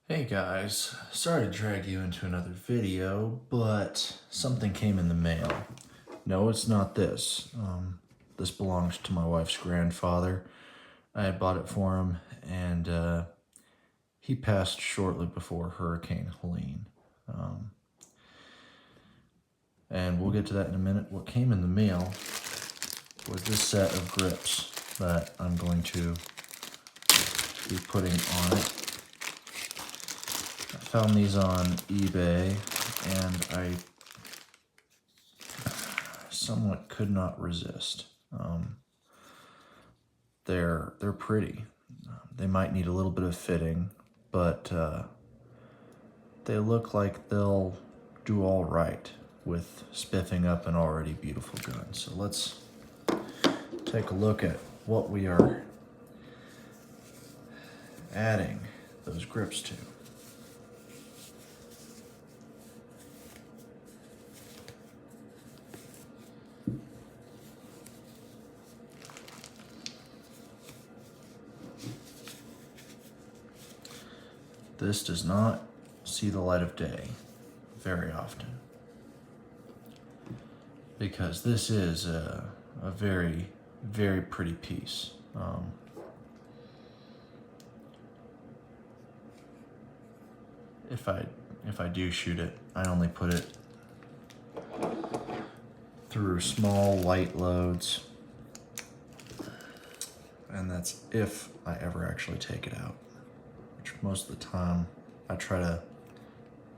Hey guys, sorry to drag you into another video, but something came in the mail. No, it's not this. This belongs to my wife's grandfather. I had bought it for him, and he passed shortly before Hurricane Helene. And we'll get to that in a minute. What came in the mail was this set of grips that I'm going to be putting on it. I found these on eBay, and I somewhat could not resist. They're pretty. They might need a little bit of fitting, but they look like they'll do all right with spiffing up an already beautiful gun. So let's take a look at what we are adding those grips to. This does not see the light of day very often, because this is a very, very pretty piece. If I do shoot it, I only put it through small light loads, and that's if I ever actually take it out, which most of the time I try to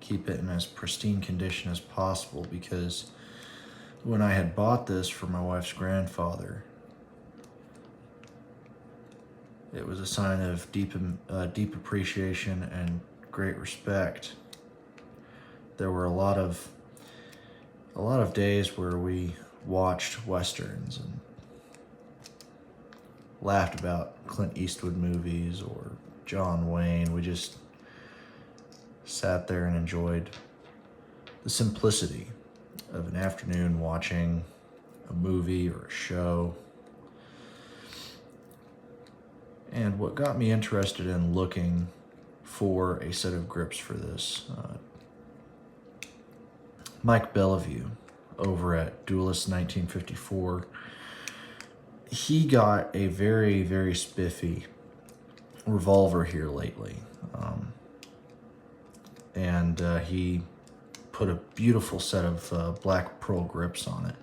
keep it in as pristine condition as possible, because when I had bought this for my wife's grandfather, it was a sign of deep appreciation and great respect. There were a lot of days where we watched westerns and laughed about Clint Eastwood movies or John Wayne. We just sat there and enjoyed the simplicity of an afternoon watching a movie or a show. And what got me interested in looking for a set of grips for this, Mike Bellevue over at Duelist 1954, he got a very, very spiffy revolver here lately. And he put a beautiful set of black pearl grips on it.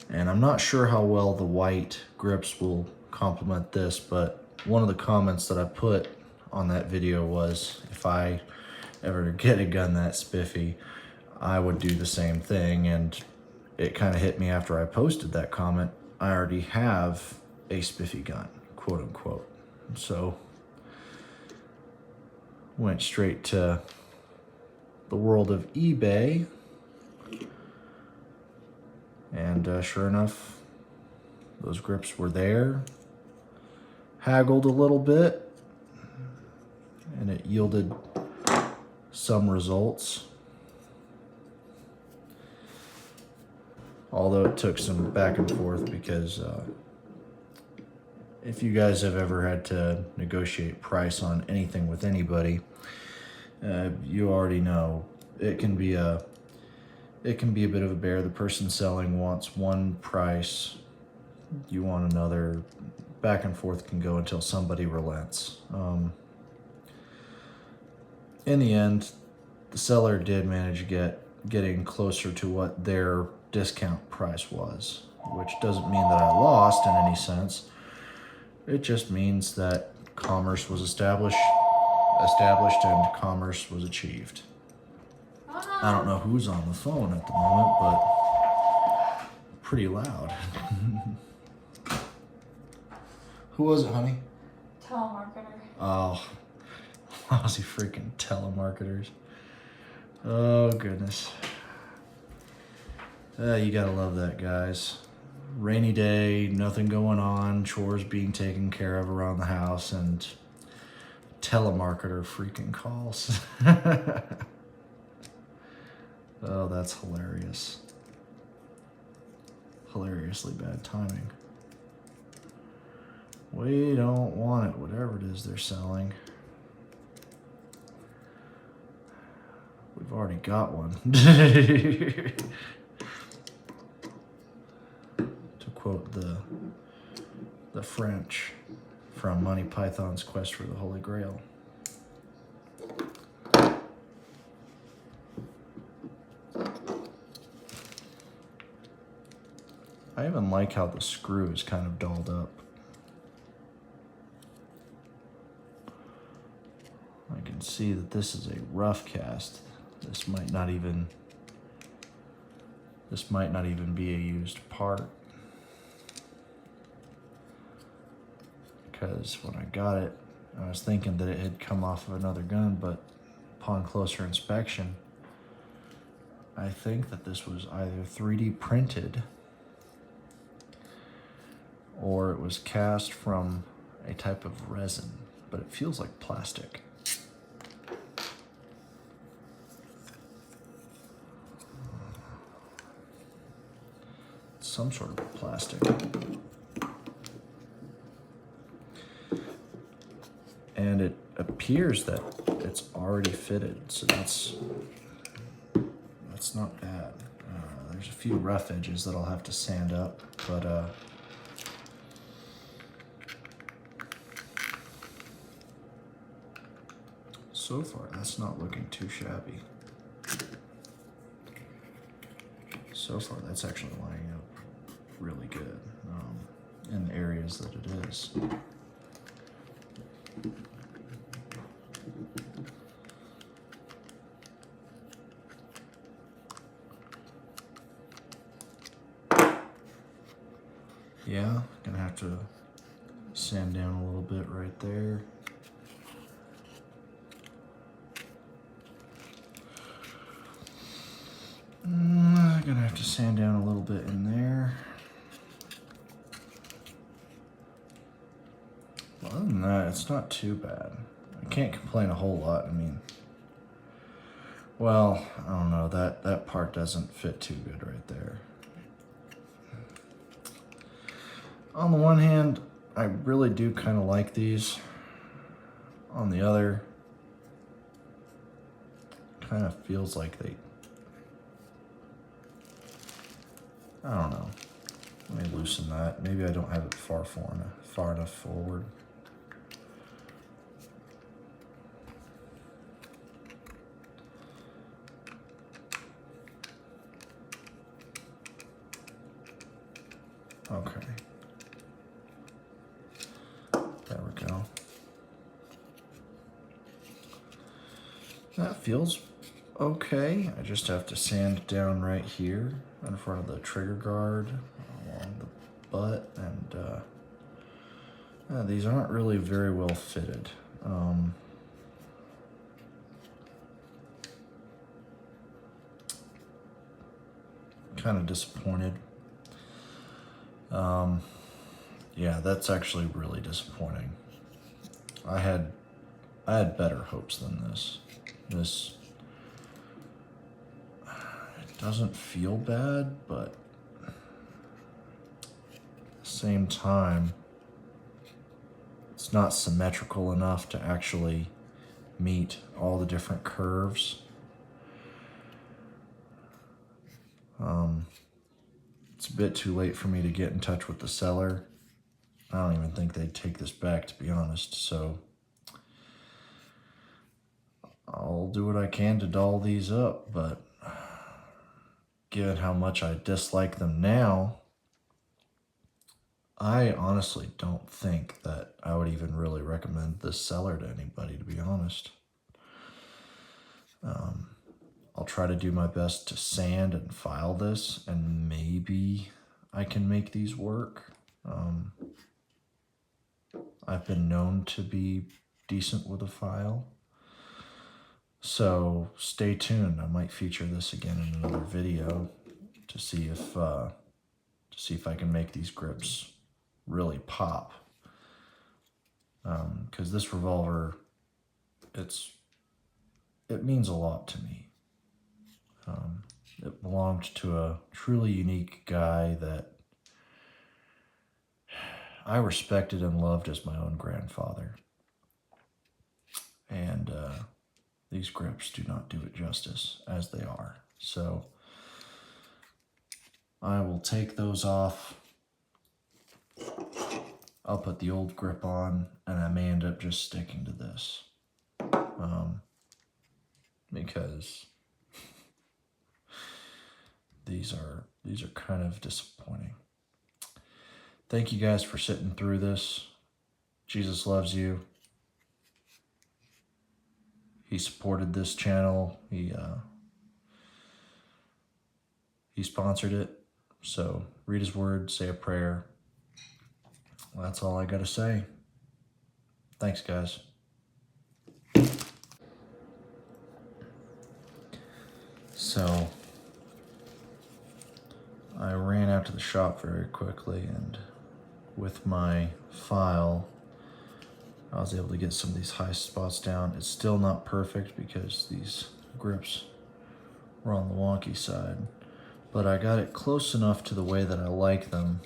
And I'm not sure how well the white grips will complement this, but one of the comments that I put on that video was, if I ever get a gun that spiffy, I would do the same thing. And it kind of hit me after I posted that comment. I already have a spiffy gun, quote unquote. So went straight to the world of eBay, and sure enough, those grips were there. Haggled a little bit, and it yielded some results. Although it took some back and forth, because if you guys have ever had to negotiate price on anything with anybody, you already know it can be a bit of a bear. The person selling wants one price, you want another. Back and forth can go until somebody relents. In the end, the seller did manage to getting closer to what their discount price was, which doesn't mean that I lost in any sense. It just means that commerce was established and commerce was achieved. I don't know who's on the phone at the moment, but pretty loud. Who was it, honey? Telemarketer. Oh, lousy freaking telemarketers. Oh, goodness. You gotta love that, guys. Rainy day, nothing going on, chores being taken care of around the house, and telemarketer freaking calls. Oh, that's hilarious. Hilariously bad timing. We don't want it, whatever it is they're selling. we've already got one. To quote the French from Monty Python's Quest for the Holy Grail. I even like how the screw is kind of dolled up. I can see that this is a rough cast. This might not even be a used part. Because when I got it, I was thinking that it had come off of another gun, but upon closer inspection, I think that this was either 3D printed or it was cast from a type of resin, but it feels like plastic. Some sort of plastic. And it appears that it's already fitted, so that's not bad. There's a few rough edges that I'll have to sand up, but so far that's not looking too shabby. So far that's actually lining up really good in the areas that it is. Yeah, gonna have to sand down a little bit right there. Gonna have to sand down a little bit in there. Well, other than that, it's not too bad. I can't complain a whole lot. I mean, well, I don't know, that part doesn't fit too good right there. On the one hand, I really do kind of like these. On the other, kind of feels like they, I don't know. Let me loosen that. Maybe I don't have it far enough forward. Okay. There we go. That feels okay. I just have to sand down right here in front of the trigger guard, along the butt, and these aren't really very well fitted. Kind of disappointed. Yeah, that's actually really disappointing. I had better hopes than this. This, it doesn't feel bad, but at the same time, it's not symmetrical enough to actually meet all the different curves. It's a bit too late for me to get in touch with the seller. I don't even think they'd take this back, to be honest, so I'll do what I can to doll these up, but given how much I dislike them now, I honestly don't think that I would even really recommend this seller to anybody, to be honest. I'll try to do my best to sand and file this, and maybe I can make these work. I've been known to be decent with a file. So stay tuned. I might feature this again in another video to see if I can make these grips really pop. Because this revolver, it means a lot to me. It belonged to a truly unique guy that I respected and loved as my own grandfather. And these these grips do not do it justice as they are. So I will take those off. I'll put the old grip on, and I may end up just sticking to this. Because these are kind of disappointing. Thank you guys for sitting through this. Jesus loves you. He supported this channel. He sponsored it. So read his word, say a prayer. That's all I gotta say. Thanks, guys. So I ran out to the shop very quickly, and with my file, I was able to get some of these high spots down. It's still not perfect because these grips were on the wonky side, but I got it close enough to the way that I like them.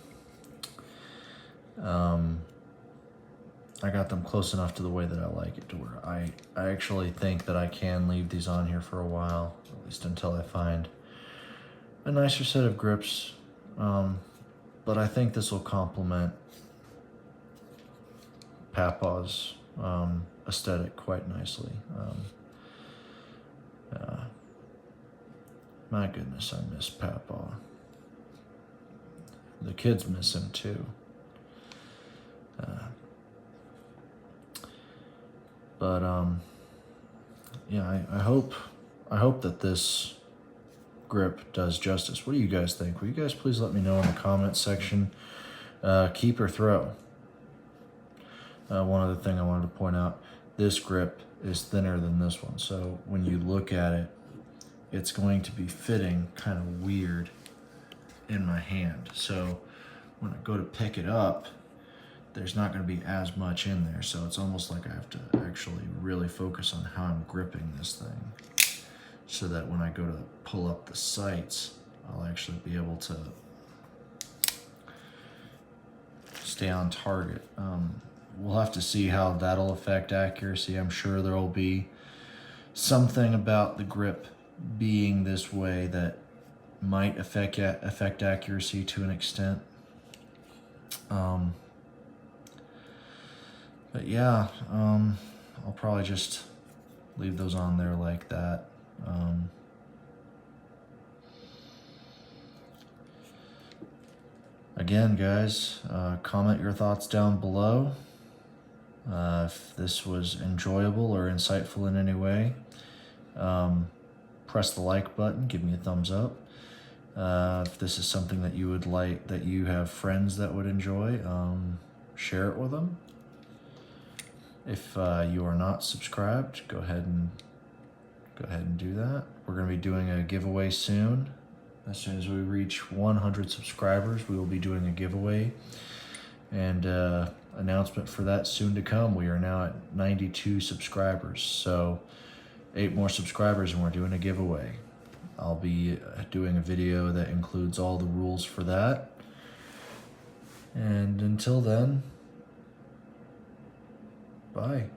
I got them close enough to the way that I like it to where I actually think that I can leave these on here for a while, at least until I find a nicer set of grips. But I think this will complement Papa's aesthetic quite nicely. My goodness, I miss Papa. The kids miss him too. Yeah, I hope that this grip does justice. What do you guys think? Will you guys please let me know in the comments section? Keep or throw. One other thing I wanted to point out, this grip is thinner than this one, so when you look at it, it's going to be fitting kind of weird in my hand. So when I go to pick it up, there's not going to be as much in there, so it's almost like I have to actually really focus on how I'm gripping this thing, so that when I go to pull up the sights, I'll actually be able to stay on target. We'll have to see how that'll affect accuracy. I'm sure there will be something about the grip being this way that might affect accuracy to an extent. But yeah, I'll probably just leave those on there like that. Again, guys, comment your thoughts down below. If this was enjoyable or insightful in any way, press the like button, give me a thumbs up. If this is something that you would like, that you have friends that would enjoy, share it with them. If you are not subscribed, go ahead and do that. We're going to be doing a giveaway soon. As soon as we reach 100 subscribers, we will be doing a giveaway, and announcement for that soon to come. We are now at 92 subscribers, so 8 more subscribers and we're doing a giveaway. I'll be doing a video that includes all the rules for that. And until then, bye.